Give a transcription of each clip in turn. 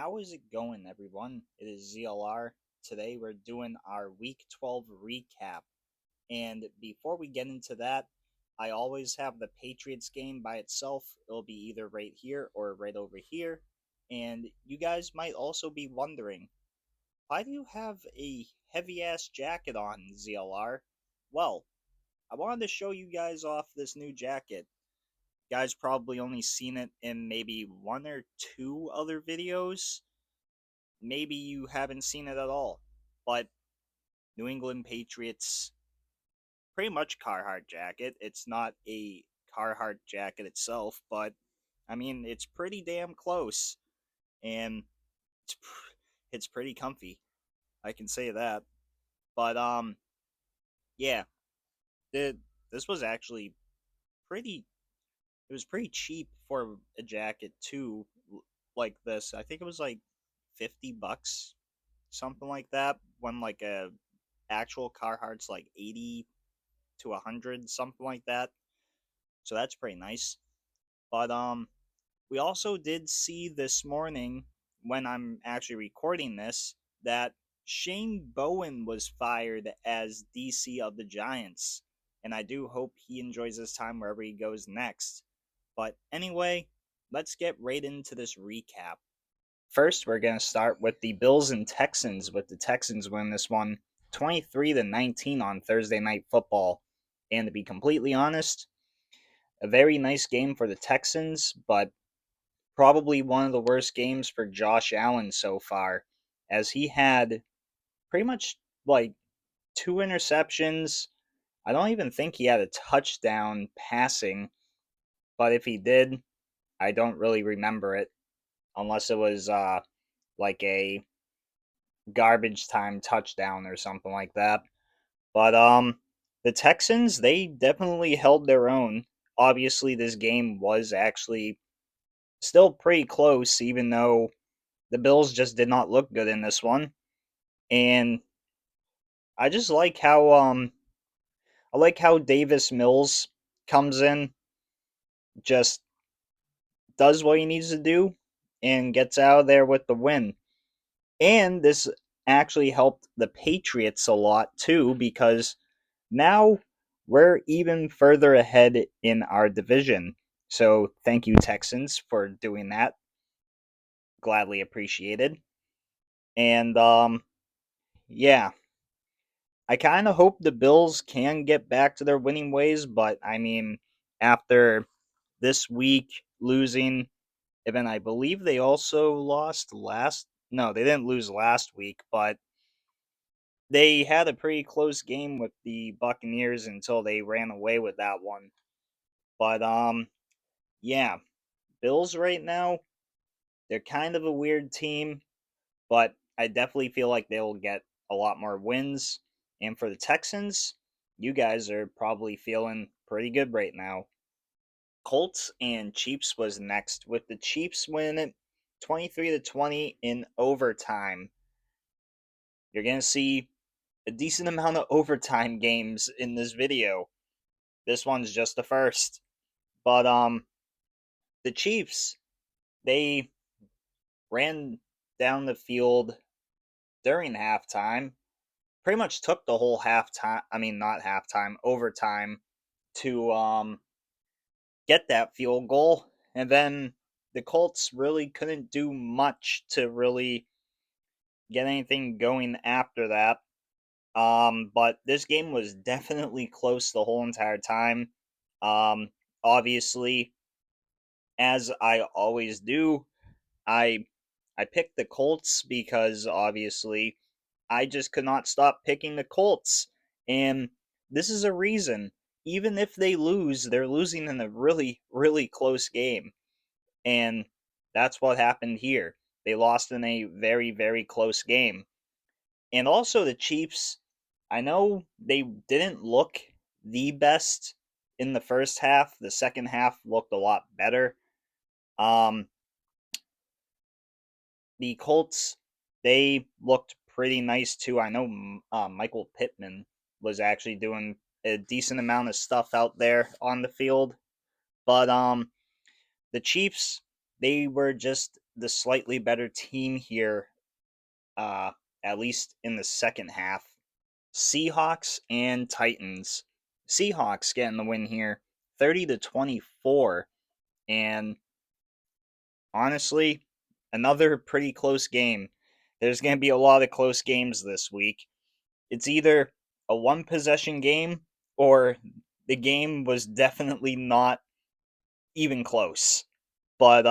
How is it going, everyone? It is ZLR. Today we're doing our Week 12 recap. And before we get into that, I always have the Patriots game by itself. It'll be either right here or right over here. And you guys might also be wondering, why do you have a heavy ass jacket on, ZLR? Well, I wanted to show you guys off this new jacket. Guys probably only seen it in maybe one or two other videos. Maybe you haven't seen it at all. But New England Patriots, pretty much Carhartt jacket. It's not a Carhartt jacket itself, but I mean, it's pretty damn close, and it's pretty comfy. I can say that. But yeah, the this was actually pretty. It was pretty cheap for a jacket too, like this. I think it was like $50, something like that. When like a actual Carhartt's like 80 to 100, something like that. So that's pretty nice. But we also did see this morning, when I'm actually recording this, that Shane Bowen was fired as DC of the Giants, and I do hope he enjoys his time wherever he goes next. But anyway, let's get right into this recap. First, we're going to start with the Bills and Texans, with the Texans winning this one 23-19 on Thursday Night Football. And to be completely honest, a very nice game for the Texans, but probably one of the worst games for Josh Allen so far, as he had pretty much like two interceptions. I don't even think he had a touchdown passing, but if he did, I don't really remember it, unless it was like a garbage time touchdown or something like that. But the Texans, they definitely held their own. Obviously, this game was actually still pretty close, even though the Bills just did not look good in this one. And I just like how Davis Mills comes in, just does what he needs to do, and gets out of there with the win. And this actually helped the Patriots a lot too, because now we're even further ahead in our division. So thank you, Texans, for doing that. Gladly appreciated. And yeah, I kind of hope the Bills can get back to their winning ways, but I mean, after this week losing, even I believe they also lost last. No, they didn't lose last week, but they had a pretty close game with the Buccaneers until they ran away with that one. But yeah, Bills right now, they're kind of a weird team, but I definitely feel like they'll get a lot more wins. And for the Texans, you guys are probably feeling pretty good right now. Colts and Chiefs was next, with the Chiefs winning it 23-20 in overtime. You're going to see a decent amount of overtime games in this video. This one's just the first. But the Chiefs, they ran down the field during halftime, pretty much took the whole halftime, I mean not halftime, overtime, to get that field goal, and then the Colts really couldn't do much to really get anything going after that. But this game was definitely close the whole entire time. Obviously, as I always do, I I picked the Colts because obviously I just could not stop picking the Colts. And this is a reason. Even if they lose, they're losing in a really, really close game. And that's what happened here. They lost in a very, very close game. And also, the Chiefs, I know they didn't look the best in the first half. The second half looked a lot better. Um, the Colts, they looked pretty nice too. I know Michael Pittman was actually doing a decent amount of stuff out there on the field, but the Chiefs, they were just the slightly better team here, uh, at least in the second half. Seahawks and Titans. Seahawks getting the win here, 30-24, and honestly, another pretty close game. There's going to be a lot of close games this week. It's either a one possession game or the game was definitely not even close. But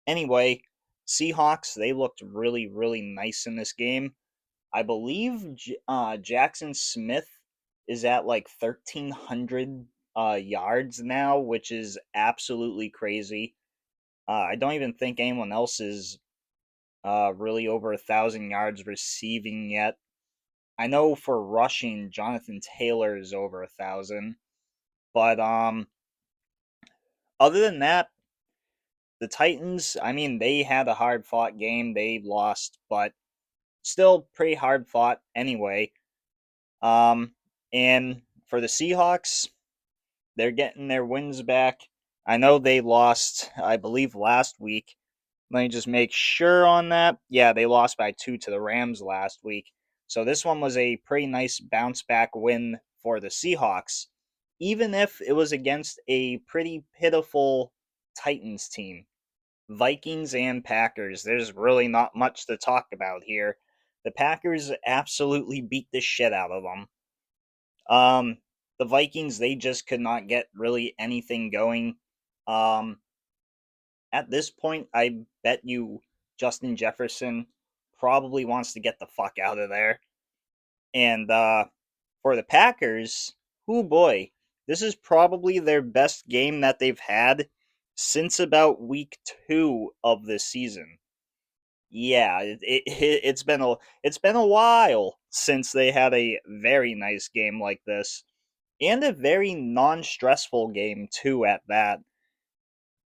anyway, Seahawks, they looked really nice in this game. I believe Jackson Smith is at like 1,300 yards now, which is absolutely crazy. I don't even think anyone else is really over 1,000 yards receiving yet. I know for rushing, Jonathan Taylor is over 1,000, but other than that, the Titans, I mean, they had a hard fought game. They lost, but still pretty hard fought anyway. Um, and for the Seahawks, they're getting their wins back. I know they lost, I believe, last week. Let me just make sure on that. Yeah, they lost by 2 to the Rams last week. So this one was a pretty nice bounce back win for the Seahawks, even if it was against a pretty pitiful Titans team. Vikings and Packers. There's really not much to talk about here. The Packers absolutely beat the shit out of them. Um, the Vikings, they just could not get really anything going. Um, at this point, I bet you Justin Jefferson probably wants to get the fuck out of there. And for the Packers, oh boy, this is probably their best game that they've had since about week 2 of this season. Yeah, it's been a while since they had a very nice game like this, and a very non-stressful game too at that.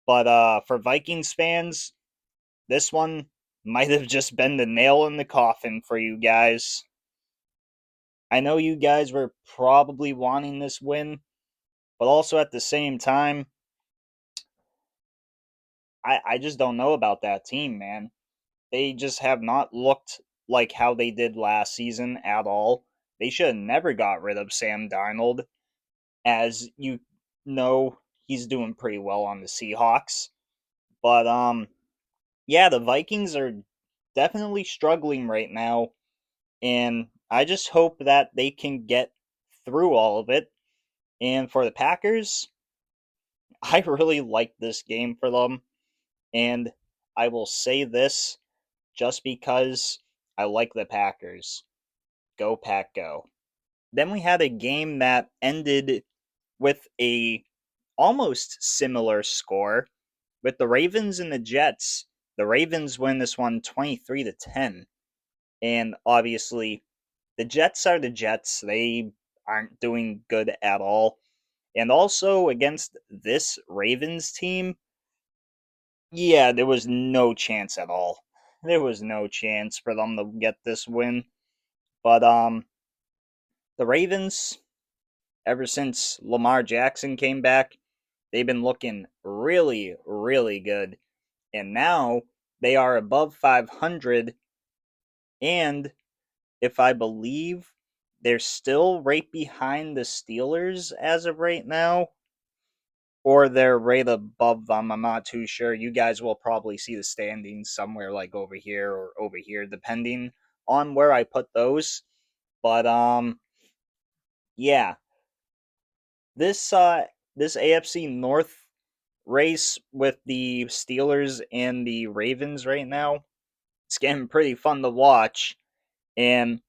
But for Vikings fans, this one might have just been the nail in the coffin for you guys. I know you guys were probably wanting this win, but also at the same time, I just don't know about that team, man. They just have not looked like how they did last season at all. They should have never got rid of Sam Darnold. As you know, he's doing pretty well on the Seahawks. But yeah, the Vikings are definitely struggling right now, and I just hope that they can get through all of it. And for the Packers, I really like this game for them, and I will say this just because I like the Packers. Go Pack Go. Then we had a game that ended with a almost similar score with the Ravens and the Jets. The Ravens win this one 23-10. And obviously, the Jets are the Jets. They aren't doing good at all. And also against this Ravens team, yeah, there was no chance at all. There was no chance for them to get this win. But the Ravens, ever since Lamar Jackson came back, they've been looking really good. And now they are above 500, and if I believe, they're still right behind the Steelers as of right now, or they're right above them. I'm not too sure. You guys will probably see the standings somewhere like over here or over here, depending on where I put those. But yeah, this this AFC North race with the Steelers and the Ravens right now, it's getting pretty fun to watch, and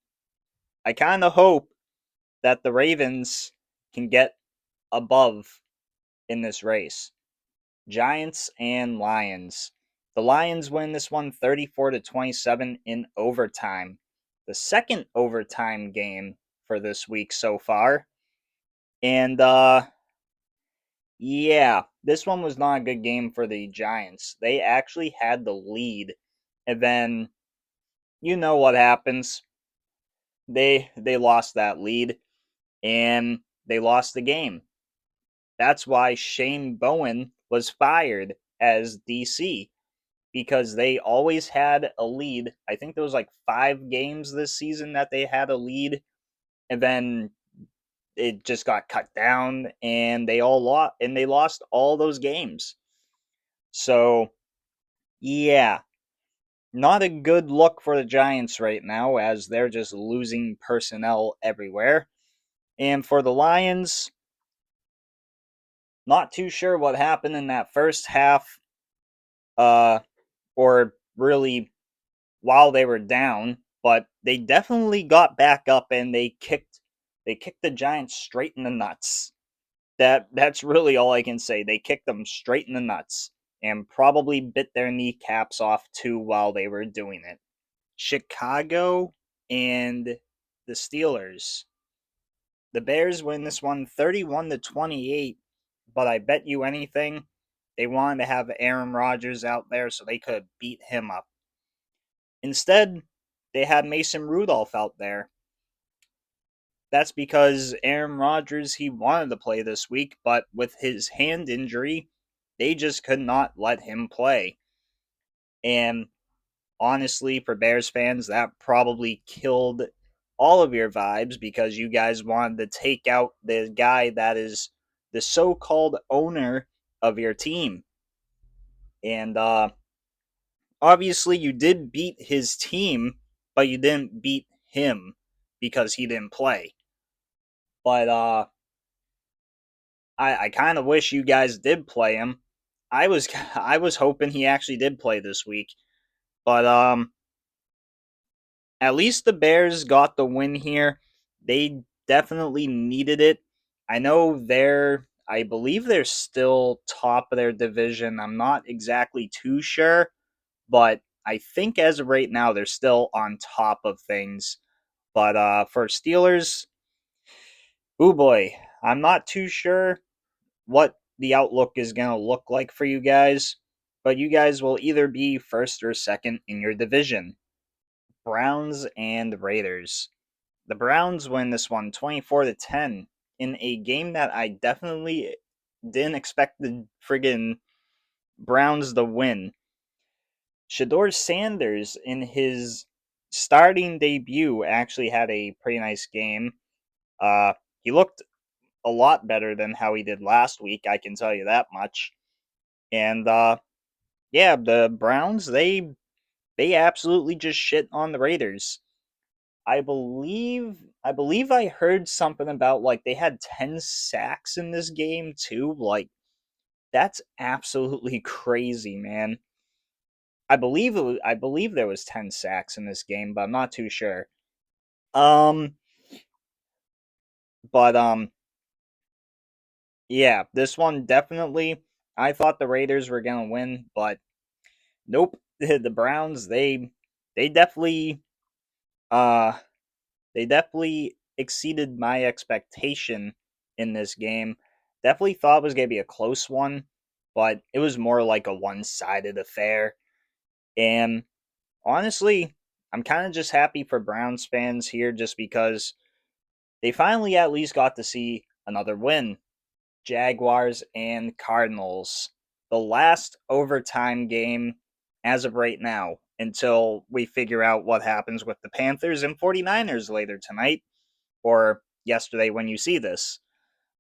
I kind of hope that the Ravens can get above in this race. Giants and Lions. The Lions win this one 34-27 in overtime. The second overtime game for this week so far. And yeah, this one was not a good game for the Giants. They actually had the lead, and then you know what happens. They lost that lead, and they lost the game. That's why Shane Bowen was fired as DC. because they always had a lead. I think there was like 5 games this season that they had a lead, and then it just got cut down, and they lost all those games. So yeah, not a good look for the Giants right now, as they're just losing personnel everywhere. And for the Lions, not too sure what happened in that first half, uh, or really while they were down, but they definitely got back up and they kicked the Giants straight in the nuts. That's really all I can say. They kicked them straight in the nuts and probably bit their kneecaps off too while they were doing it. Chicago and the Steelers. The Bears win this one 31-28, but I bet you anything they wanted to have Aaron Rodgers out there so they could beat him up. Instead, they had Mason Rudolph out there. That's because Aaron Rodgers, he wanted to play this week, but with his hand injury, they just could not let him play. And honestly, for Bears fans, that probably killed all of your vibes because you guys wanted to take out the guy that is the so called owner of your team. And obviously, you did beat his team, but you didn't beat him because he didn't play. But I kind of wish you guys did play him. I was hoping he actually did play this week, but at least the Bears got the win here. They definitely needed it. I believe they're still top of their division. I'm not exactly too sure, but I think as of right now they're still on top of things. But for Steelers, oh boy, I'm not too sure what the outlook is going to look like for you guys, but you guys will either be first or second in your division. Browns and Raiders. The Browns win this one 24-10 in a game that I definitely didn't expect the friggin' Browns to win. Shador Sanders in his starting debut actually had a pretty nice game. He looked a lot better than how he did last week, I can tell you that much. And yeah, the Browns they absolutely just shit on the Raiders. I believe I heard something about like they had 10 sacks in this game too. Like that's absolutely crazy, man. I believe there was 10 sacks in this game, but I'm not too sure. Um but yeah, this one definitely I thought the Raiders were going to win, but nope. The Browns they definitely uh they definitely exceeded my expectation in this game. Definitely thought it was going to be a close one, but it was more like a one-sided affair. And honestly, I'm kind of just happy for Browns fans here just because they finally at least got to see another win. Jaguars and Cardinals. The last overtime game as of right now until we figure out what happens with the Panthers and 49ers later tonight or yesterday when you see this.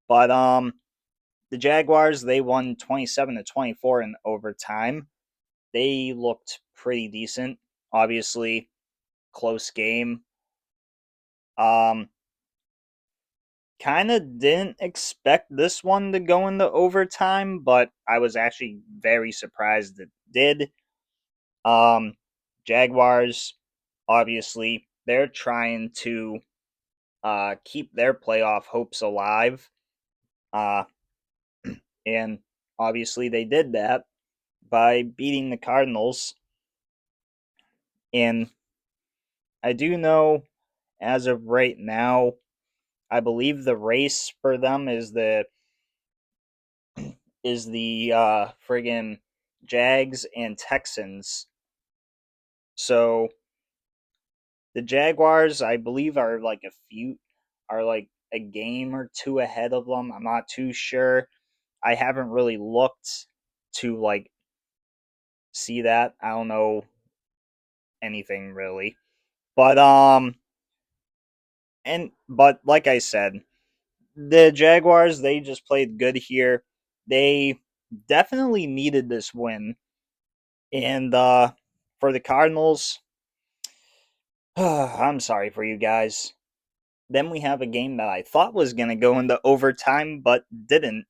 But the Jaguars they won 27-24 in overtime. They looked pretty decent. Obviously, close game. Um kind of didn't expect this one to go into overtime, but I was actually very surprised it did. Um Jaguars obviously they're trying to keep their playoff hopes alive. Uh and obviously they did that by beating the Cardinals. And I do know as of right now, I believe the race for them is the friggin' Jags and Texans. So the Jaguars, I believe, are like a game or two ahead of them. I'm not too sure. I haven't really looked to like see that. I don't know anything really. But but like I said, the Jaguars, they just played good here. They definitely needed this win. And for the Cardinals, I'm sorry for you guys. Then we have a game that I thought was going to go into overtime but didn't.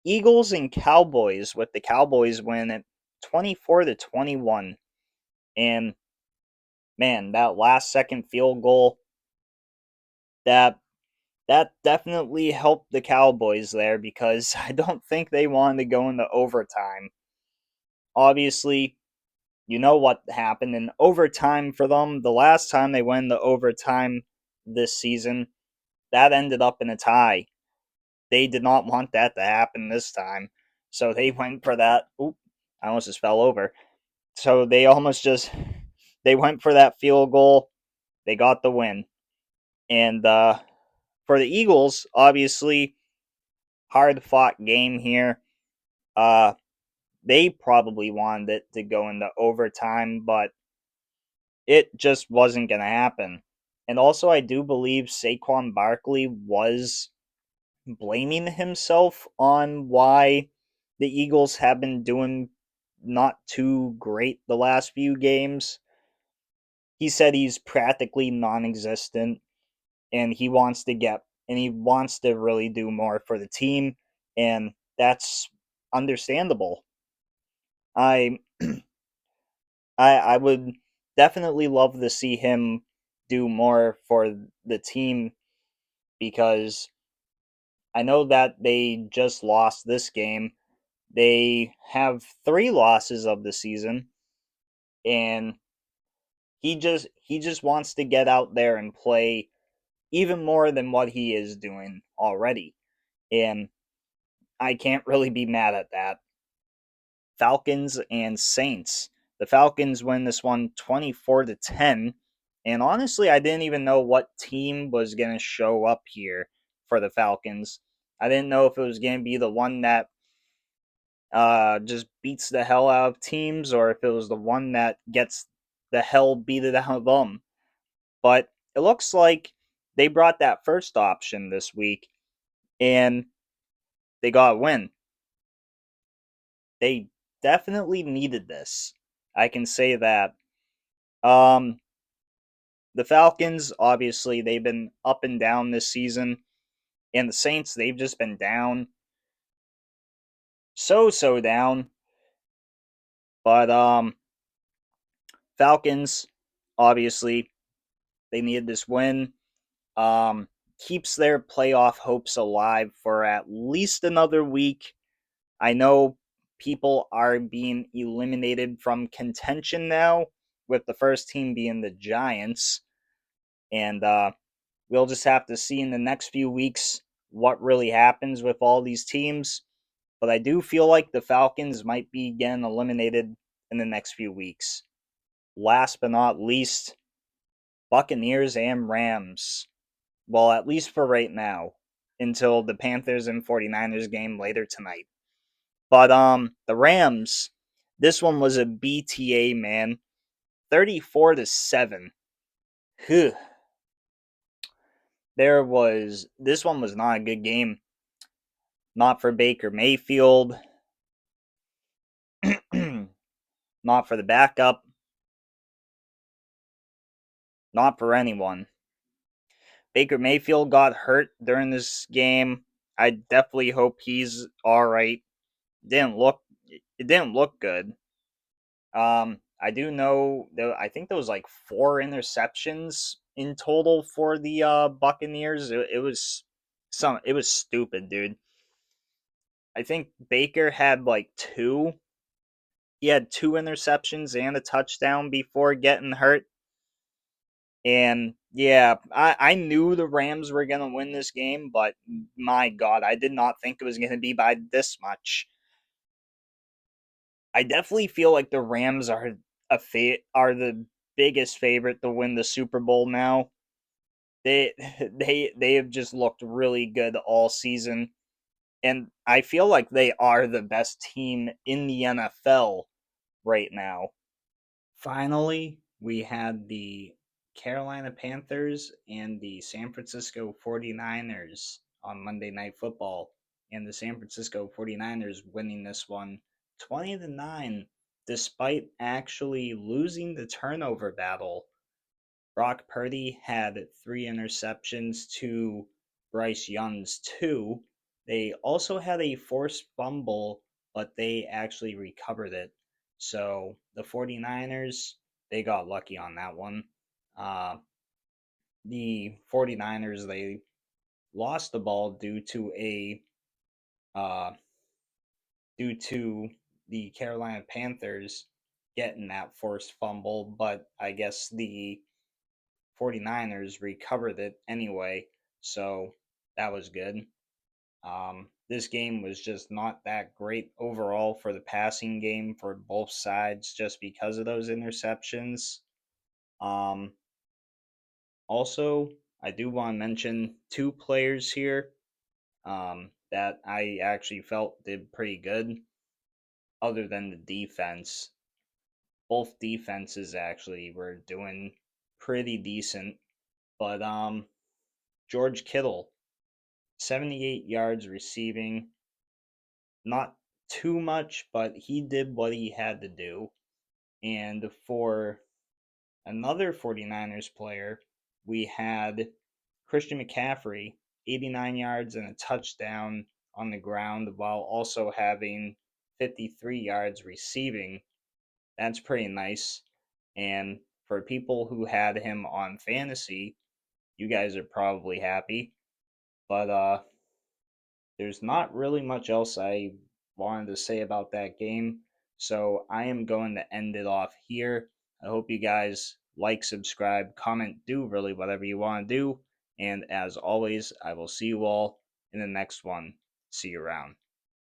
Eagles and Cowboys, with the Cowboys win at 24-21. And man, that last second field goal, that that definitely helped the Cowboys there because I don't think they wanted to go into overtime. Obviously, you know what happened in overtime for them. The last time they went into overtime this season, that ended up in a tie. They did not want that to happen this time. So they went for that. Oop, I almost just fell over. So they went for that field goal. They got the win. And for the Eagles, obviously, hard fought game here. Uh, they probably wanted it to go into overtime, but it just wasn't going to happen. And also, I do believe Saquon Barkley was blaming himself on why the Eagles have been doing not too great the last few games. He said he's practically non existent and he wants to really do more for the team, and that's understandable. I I would definitely love to see him do more for the team because I know that they just lost this game. They have 3 losses of the season, and he just wants to get out there and play even more than what he is doing already. And I can't really be mad at that. Falcons and Saints. The Falcons win this one 24-10. And honestly, I didn't even know what team was going to show up here for the Falcons. I didn't know if it was going to be the one that just beats the hell out of teams or if it was the one that gets the hell beat out of them. But it looks like they brought that first option this week and they got a win. They definitely needed this. I can say that. Um, the Falcons, obviously, they've been up and down this season, and the Saints, they've just been down, so down. But Falcons, obviously, they needed this win. Keeps their playoff hopes alive for at least another week. I know people are being eliminated from contention now, with the first team being the Giants. And we'll just have to see in the next few weeks what really happens with all these teams. But I do feel like the Falcons might be getting eliminated in the next few weeks. Last but not least, Buccaneers and Rams. Well, at least for right now, until the Panthers and 49ers game later tonight. But the Rams, this one was a BTA, man. 34-7. Whew. This one was not a good game. Not for Baker Mayfield. Not for the backup. Not for anyone. Baker Mayfield got hurt during this game. I definitely hope he's all right. It didn't look good. I do know that I think there was like 4 interceptions in total for the Buccaneers. It was stupid, dude. I think Baker had like 2. He had 2 interceptions and a touchdown before getting hurt. And yeah, I knew the Rams were going to win this game, but my God, I did not think it was going to be by this much. I definitely feel like the Rams are the biggest favorite to win the Super Bowl now. They they have just looked really good all season, and I feel like they are the best team in the NFL right now. Finally, we had the Carolina Panthers and the San Francisco 49ers on Monday Night Football, and the San Francisco 49ers winning this one 20-9 despite actually losing the turnover battle. Brock Purdy had 3 interceptions to Bryce Young's 2. They also had a forced fumble, but they actually recovered it. So the 49ers, they got lucky on that one. Uh, the 49ers, they lost the ball uh, due to the Carolina Panthers getting that forced fumble, but I guess the 49ers recovered it anyway, so that was good. This game was just not that great overall for the passing game for both sides just because of those interceptions. Um, Also, I do want to mention 2 players here that I actually felt did pretty good, other than the defense. Both defenses actually were doing pretty decent, but George Kittle, 78 yards receiving. Not too much, but he did what he had to do. And for another 49ers player, we had Christian McCaffrey, 89 yards and a touchdown on the ground while also having 53 yards receiving. That's pretty nice. And for people who had him on fantasy, you guys are probably happy. But there's not really much else I wanted to say about that game. So I am going to end it off here. I hope you guys like, subscribe, comment, do really whatever you want to do. And as always, I will see you all in the next one. See you around.